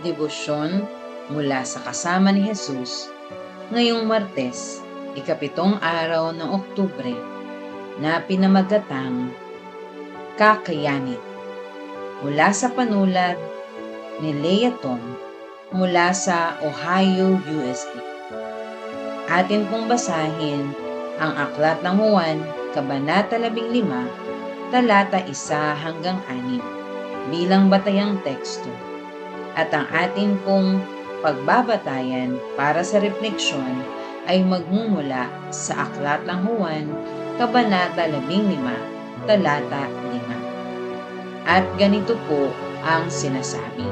Debosyon mula sa kasama ni Jesus ngayong Martes, ikapitong araw ng Oktubre, na pinamagatang Kakayanin, mula sa panulat ni Lea Tom mula sa Ohio, USA. Atin pong basahin ang Aklat ng Juan, Kabanata 15, talata 1 hanggang 6 bilang batayang teksto. At ang atin pong pagbabatayan para sa refleksyon ay magmumula sa Aklat ng Juan, Kabanata 15, talata 5. At ganito po ang sinasabi.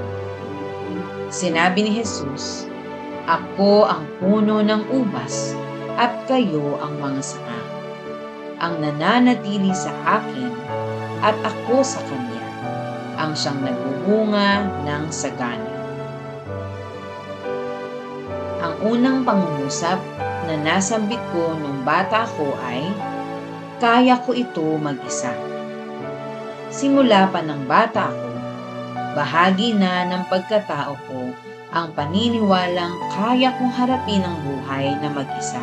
Sinabi ni Jesus, "Ako ang puno ng ubas at kayo ang mga sanga. Ang nananatili sa akin at ako sa kanya, ang siyang nagbubunga ng sagana." Ang unang pangungusap na nasambit ko nung bata ko ay, kaya ko ito mag-isa. Simula pa ng bata ko, bahagi na ng pagkatao ko ang paniniwalang kaya kong harapin ang buhay na mag-isa.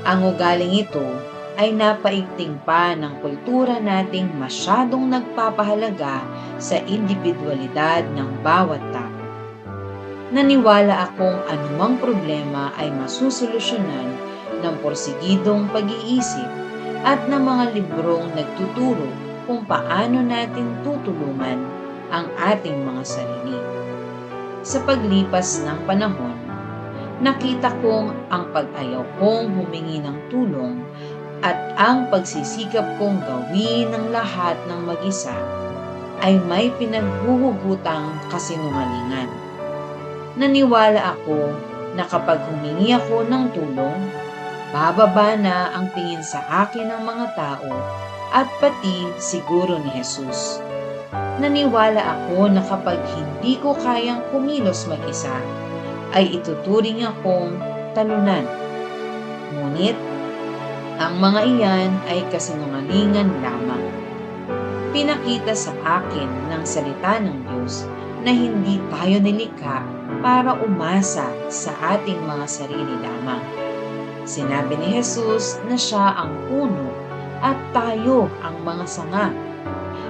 Ang ugaling ito ay napaigting pa ng kultura nating masyadong nagpapahalaga sa individualidad ng bawat tao. Naniwala akong anumang problema ay masusolusyonan ng porsigidong pag-iisip at ng mga librong nagtuturo kung paano natin tutulungan ang ating mga sarili. Sa paglipas ng panahon, nakita kong ang pag-ayaw kong humingi ng tulong at ang pagsisikap kong gawin ng lahat ng mag-isa ay may pinaghuhugutang kasinungalingan. Naniwala ako na kapag humingi ako ng tulong, bababa na ang tingin sa akin ng mga tao at pati siguro ni Jesus. Naniwala ako na kapag hindi ko kayang kumilos mag-isa, ay ituturing akong talunan. Ngunit, ang mga iyan ay kasinungalingan lamang. Pinakita sa akin ng salita ng Diyos na hindi tayo nilikha para umasa sa ating mga sarili lamang. Sinabi ni Jesus na siya ang puno at tayo ang mga sanga.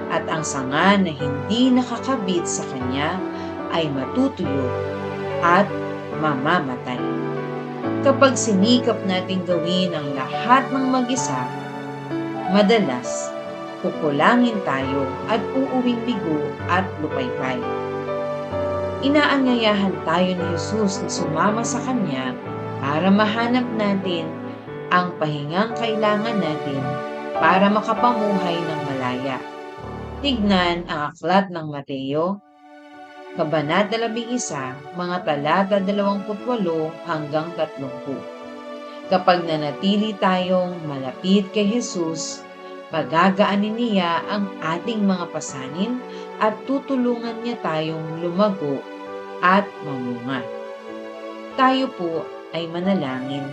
At ang sanga na hindi nakakabit sa kanya ay matutuyo at mamamatay. Kapag sinikap nating gawin ang lahat ng mag-isa, madalas kukulangin tayo at uuwing bigo at lupaypay. Inaanyayahan tayo ni Jesus na sumama sa Kanya para mahanap natin ang pahingang kailangan natin para makapamuhay ng malaya. Tignan ang Aklat ng Mateo, Kabanata 11, mga talata 28 hanggang 30. Kapag nanatili tayong malapit kay Jesus, pagagaanin niya ang ating mga pasanin at tutulungan niya tayong lumago at mamunga. Tayo po ay manalangin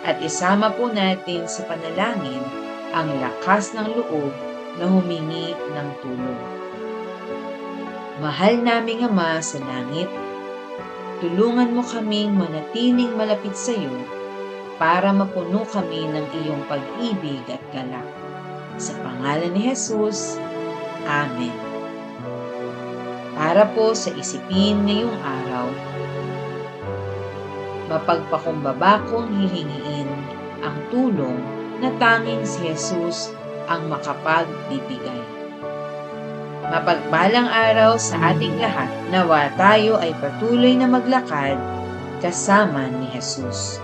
at isama po natin sa panalangin ang lakas ng loob na humingi ng tulong. Mahal naming Ama sa langit, tulungan mo kaming manatiling malapit sa iyo para mapuno kami ng iyong pag-ibig at galak. Sa pangalan ni Jesus, Amen. Para po sa isipin ngayong araw, mapagpakumbaba kong hihingiin ang tulong na tanging si Jesus ang makapagbibigay. Mapagpalang araw sa ating lahat, nawa tayo ay patuloy na maglakad kasama ni Jesus.